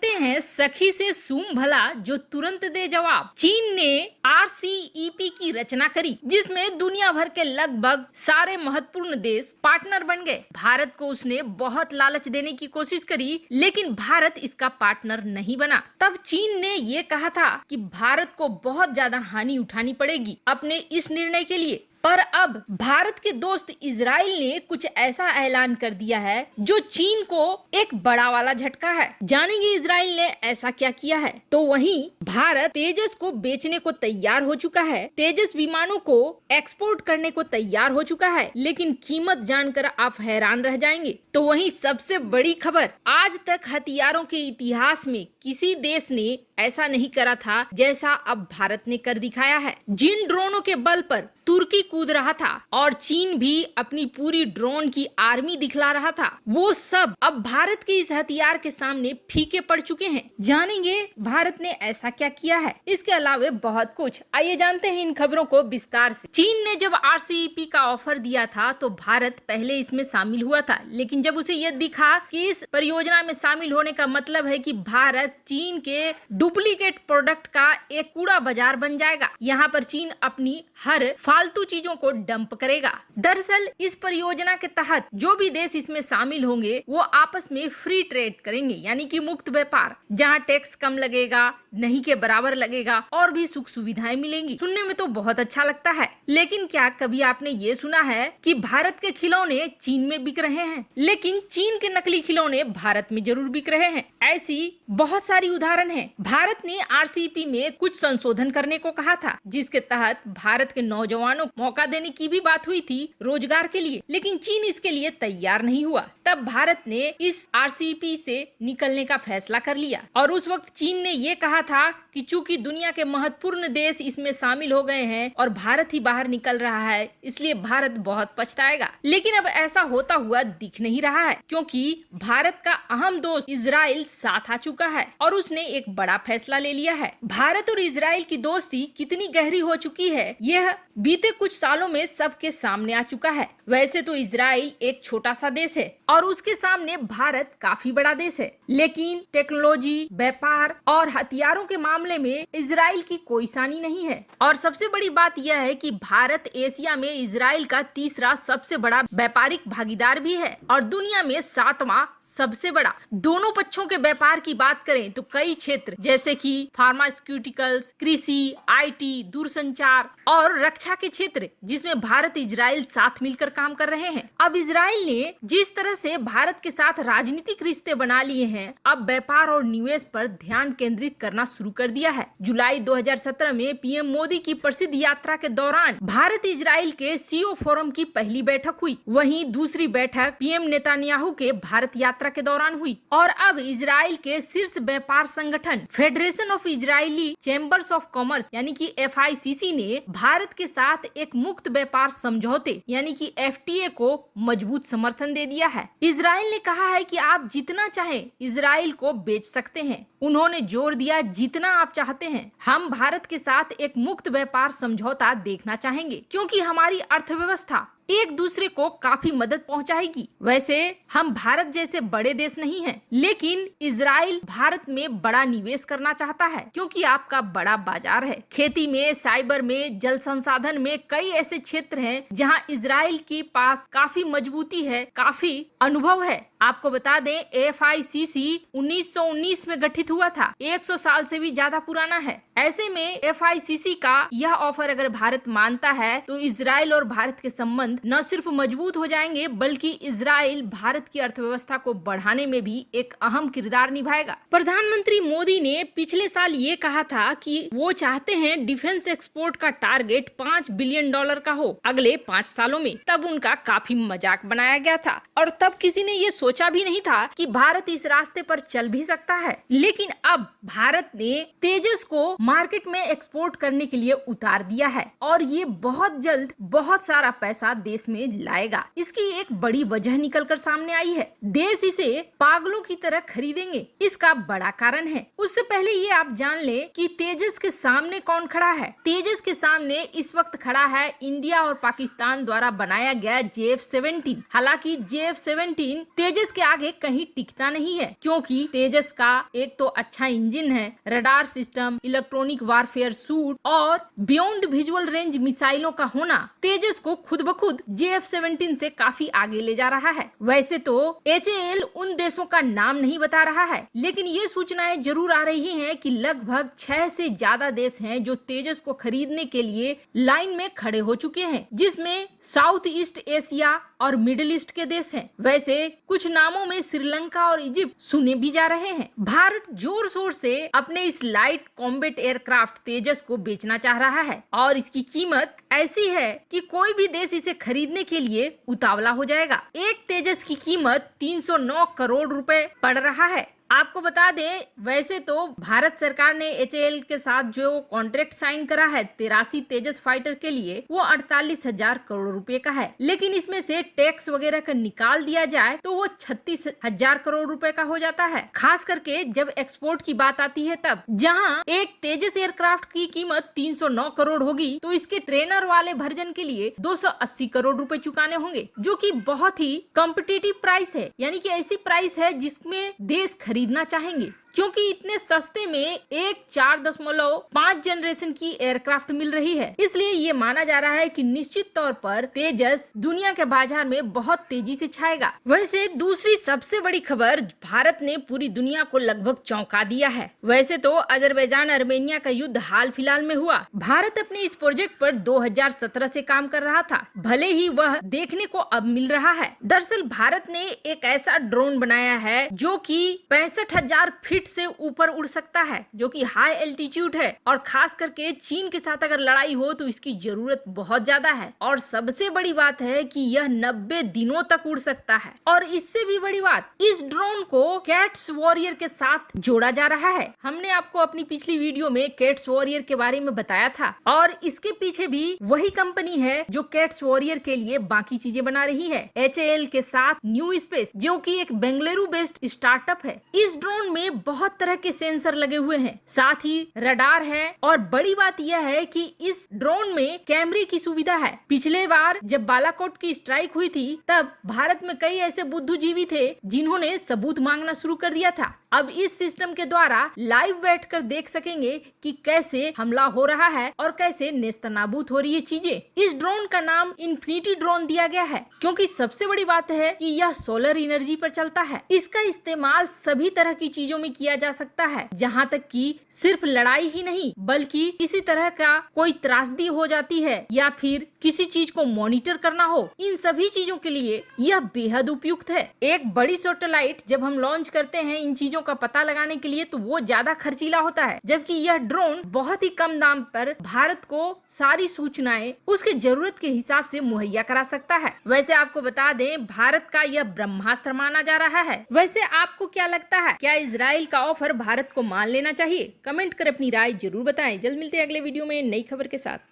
कहते हैं सखी से सूम भला जो तुरंत दे जवाब। चीन ने RCEP की रचना करी जिसमें दुनिया भर के लगभग सारे महत्वपूर्ण देश पार्टनर बन गए। भारत को उसने बहुत लालच देने की कोशिश करी लेकिन भारत इसका पार्टनर नहीं बना। तब चीन ने ये कहा था कि भारत को बहुत ज्यादा हानि उठानी पड़ेगी अपने इस निर्णय के लिए। पर अब भारत के दोस्त इजराइल ने कुछ ऐसा ऐलान कर दिया है जो चीन को एक बड़ा वाला झटका है। जानेंगे इजराइल ने ऐसा क्या किया है। तो वहीं भारत तेजस को बेचने को तैयार हो चुका है। तेजस विमानों को एक्सपोर्ट करने को तैयार हो चुका है, लेकिन कीमत जानकर आप हैरान रह जाएंगे। तो वहीं सबसे बड़ी खबर, आज तक हथियारों के इतिहास में किसी देश ने ऐसा नहीं करा था जैसा अब भारत ने कर दिखाया है। जिन ड्रोनों के बल पर तुर्की कूद रहा था और चीन भी अपनी पूरी ड्रोन की आर्मी दिखला रहा था, वो सब अब भारत के इस हथियार के सामने फीके पड़ चुके हैं। जानेंगे भारत ने ऐसा क्या किया है। इसके अलावा बहुत कुछ, आइए जानते हैं इन खबरों को विस्तार से। चीन ने जब RCEP का ऑफर दिया था तो भारत पहले इसमें शामिल हुआ था, लेकिन जब उसे यह दिखा कि इस परियोजना में शामिल होने का मतलब है कि भारत चीन के डुप्लीकेट प्रोडक्ट का एक कूड़ा बाजार बन जाएगा, यहाँ पर चीन अपनी हर फालतू चीजों को डंप करेगा। दरअसल इस परियोजना के तहत जो भी देश इसमें शामिल होंगे वो आपस में फ्री ट्रेड करेंगे, यानी कि मुक्त व्यापार, जहां टैक्स कम लगेगा, नहीं के बराबर लगेगा और भी सुख सुविधाएं मिलेंगी। सुनने में तो बहुत अच्छा लगता है, लेकिन क्या कभी आपने ये सुना है कि भारत के खिलौने चीन में बिक रहे हैं, लेकिन चीन के नकली खिलौने भारत में जरूर बिक रहे हैं। ऐसी बहुत सारी उदाहरण है। भारत ने RCEP में कुछ संशोधन करने को कहा था जिसके तहत भारत के नौजवानों को मौका देने की भी बात हुई थी रोजगार के लिए, लेकिन चीन इसके लिए तैयार नहीं हुआ। तब भारत ने इस RCEP से निकलने का फैसला कर लिया और उस वक्त चीन ने ये कहा था कि चूंकि दुनिया के महत्वपूर्ण देश इसमें शामिल हो गए हैं और भारत ही बाहर निकल रहा है, इसलिए भारत बहुत पछताएगा। लेकिन अब ऐसा होता हुआ दिख नहीं रहा है, क्योंकि भारत का अहम दोस्त इजराइल साथ आ चुका है और उसने एक बड़ा फैसला ले लिया है। भारत और इजराइल की दोस्ती कितनी गहरी हो चुकी है यह बीते कुछ सालों में सबके सामने आ चुका है। वैसे तो इजराइल एक छोटा सा देश है और उसके सामने भारत काफी बड़ा देश है, लेकिन टेक्नोलॉजी, व्यापार और हथियारों के मामले में इजराइल की कोई सानी नहीं है। और सबसे बड़ी बात यह है कि भारत एशिया में इजराइल का तीसरा सबसे बड़ा व्यापारिक भागीदार भी है और दुनिया में 7वां सबसे बड़ा। दोनों पक्षों के व्यापार की बात करें तो कई क्षेत्र जैसे कि फार्मास्यूटिकल्स, कृषि, IT, दूरसंचार और रक्षा के क्षेत्र जिसमें भारत इजराइल साथ मिलकर काम कर रहे हैं। अब इजराइल ने जिस तरह से भारत के साथ राजनीतिक रिश्ते बना लिए हैं, अब व्यापार और निवेश पर ध्यान केंद्रित करना शुरू कर दिया है। जुलाई 2017 में PM मोदी की प्रसिद्ध यात्रा के दौरान भारत इजराइल के CEO फोरम की पहली बैठक हुई। वहीं दूसरी बैठक PM नेतान्याहू के भारत यात्रा के दौरान हुई और अब इजराइल के शीर्ष व्यापार संगठन federation of Israeli chambers of commerce यानी कि FICC ने भारत के साथ एक मुक्त व्यापार समझौते यानी कि FTA को मजबूत समर्थन दे दिया है। इजराइल ने कहा है कि आप जितना चाहें इजराइल को बेच सकते हैं। उन्होंने जोर दिया, जितना आप चाहते हैं। हम भारत के साथ एक मुक्त व्यापार समझौता देखना चाहेंगे क्योंकि हमारी अर्थव्यवस्था एक दूसरे को काफी मदद पहुंचाएगी। वैसे हम भारत जैसे बड़े देश नहीं हैं, लेकिन इजराइल भारत में बड़ा निवेश करना चाहता है क्योंकि आपका बड़ा बाजार है। खेती में, साइबर में, जल संसाधन में कई ऐसे क्षेत्र हैं जहां इजराइल के पास काफी मजबूती है, काफी अनुभव है। आपको बता दें FICC 1919 में गठित हुआ था, 100 साल से भी ज्यादा पुराना है। ऐसे में FICC का यह ऑफर अगर भारत मानता है तो इजराइल और भारत के संबंध न सिर्फ मजबूत हो जाएंगे बल्कि इजराइल भारत की अर्थव्यवस्था को बढ़ाने में भी एक अहम किरदार निभाएगा। प्रधानमंत्री मोदी ने पिछले साल ये कहा था कि वो चाहते हैं डिफेंस एक्सपोर्ट का टारगेट $5 बिलियन का हो अगले 5 सालों में। तब उनका काफी मजाक बनाया गया था और तब किसी ने ये सोचा भी नहीं था कि भारत इस रास्ते पर चल भी सकता है। लेकिन अब भारत ने तेजस को मार्केट में एक्सपोर्ट करने के लिए उतार दिया है और ये बहुत जल्द बहुत सारा पैसा देश में लाएगा। इसकी एक बड़ी वजह निकलकर सामने आई है, देश इसे पागलों की तरह खरीदेंगे। इसका बड़ा कारण है। उससे पहले ये आप जान ले कि तेजस के सामने कौन खड़ा है। तेजस के सामने इस वक्त खड़ा है इंडिया और पाकिस्तान द्वारा बनाया गया JF-17। हालांकि JF-17 तेजस के आगे कहीं टिकता नहीं है, क्योंकि तेजस का एक तो अच्छा इंजन है, radar system, electronic warfare suit और बियॉन्ड विजुअल रेंज मिसाइलों का होना तेजस को खुद ब खुद JF-17 से काफी आगे ले जा रहा है। वैसे तो HAL उन देशों का नाम नहीं बता रहा है, लेकिन ये सूचनाएं जरूर आ रही हैं कि लगभग 6 से ज्यादा देश हैं जो तेजस को खरीदने के लिए लाइन में खड़े हो चुके हैं, जिसमें साउथ ईस्ट एशिया और मिडिल ईस्ट के देश हैं। वैसे कुछ नामों में श्रीलंका और इजिप्ट सुने भी जा रहे हैं। भारत जोर शोर से अपने इस लाइट कॉम्बैट एयरक्राफ्ट तेजस को बेचना चाह रहा है और इसकी कीमत ऐसी है कि कोई भी देश इसे खरीदने के लिए उतावला हो जाएगा। एक तेजस की कीमत 309 करोड़ रुपए पड़ रहा है। आपको बता दें, वैसे तो भारत सरकार ने HAL के साथ जो कॉन्ट्रैक्ट साइन करा है 83 तेजस फाइटर के लिए, वो 48,000 करोड़ रुपए का है, लेकिन इसमें से टैक्स वगैरह का निकाल दिया जाए तो वो 36,000 करोड़ रुपए का हो जाता है। खास करके जब एक्सपोर्ट की बात आती है तब, जहां एक तेजस एयरक्राफ्ट की कीमत 309 करोड़ होगी तो इसके ट्रेनर वाले वर्जन के लिए 280 करोड़ रुपए चुकाने होंगे, जो कि बहुत ही कॉम्पिटिटिव प्राइस है। यानी कि ऐसी प्राइस है जिसमें देश खरीदना चाहेंगे, क्योंकि इतने सस्ते में एक 4.5 जनरेशन की एयरक्राफ्ट मिल रही है। इसलिए ये माना जा रहा है कि निश्चित तौर पर तेजस दुनिया के बाजार में बहुत तेजी से छाएगा। वैसे दूसरी सबसे बड़ी खबर, भारत ने पूरी दुनिया को लगभग चौंका दिया है। वैसे तो अजरबैजान अर्मेनिया का युद्ध हाल फिलहाल में हुआ। भारत अपने इस प्रोजेक्ट पर 2017 से काम कर रहा था, भले ही वह देखने को अब मिल रहा है। दरअसल भारत ने एक ऐसा ड्रोन बनाया है जो कि 65,000 फीट से ऊपर उड़ सकता है, जो कि हाई एल्टीट्यूड है और खास करके चीन के साथ अगर लड़ाई हो तो इसकी जरूरत बहुत ज्यादा है। और सबसे बड़ी बात है कि यह 90 दिनों तक उड़ सकता है। और इससे भी बड़ी बात, इस ड्रोन को कैट्स वॉरियर के साथ जोड़ा जा रहा है। हमने आपको अपनी पिछली वीडियो में कैट्स वॉरियर के बारे में बताया था, और इसके पीछे भी वही कंपनी है जो कैट्स वॉरियर के लिए बाकी चीजें बना रही है, HAL के साथ न्यू स्पेस, जो कि एक बेंगलुरु बेस्ड स्टार्टअप है। इस ड्रोन में बहुत तरह के सेंसर लगे हुए हैं, साथ ही रडार है, और बड़ी बात यह है कि इस ड्रोन में कैमरे की सुविधा है। पिछले बार जब बालाकोट की स्ट्राइक हुई थी तब भारत में कई ऐसे बुद्धिजीवी थे जिन्होंने सबूत मांगना शुरू कर दिया था। अब इस सिस्टम के द्वारा लाइव बैठकर देख सकेंगे कि कैसे हमला हो रहा है और कैसे नेस्तनाबूद हो रही है चीजें। इस ड्रोन का नाम इन्फिनिटी ड्रोन दिया गया है, क्योंकि सबसे बड़ी बात है कि यह सोलर एनर्जी पर चलता है। इसका इस्तेमाल सभी तरह की चीजों में किया जा सकता है, जहाँ तक कि सिर्फ लड़ाई ही नहीं, बल्कि किसी तरह का कोई त्रासदी हो जाती है या फिर किसी चीज को मॉनिटर करना हो, इन सभी चीजों के लिए यह बेहद उपयुक्त है। एक बड़ी सैटेलाइट जब हम लॉन्च करते हैं इन चीजों का पता लगाने के लिए तो वो ज्यादा खर्चीला होता है, जबकि यह ड्रोन बहुत ही कम दाम पर भारत को सारी सूचनाएं उसके जरूरत के हिसाब से मुहैया करा सकता है। वैसे आपको बता दें, भारत का यह ब्रह्मास्त्र माना जा रहा है। वैसे आपको क्या लगता है, क्या इजराइल का ऑफर भारत को मान लेना चाहिए? कमेंट कर अपनी राय जरूर बताएं। जल्द मिलते हैं अगले वीडियो में नई खबर के साथ।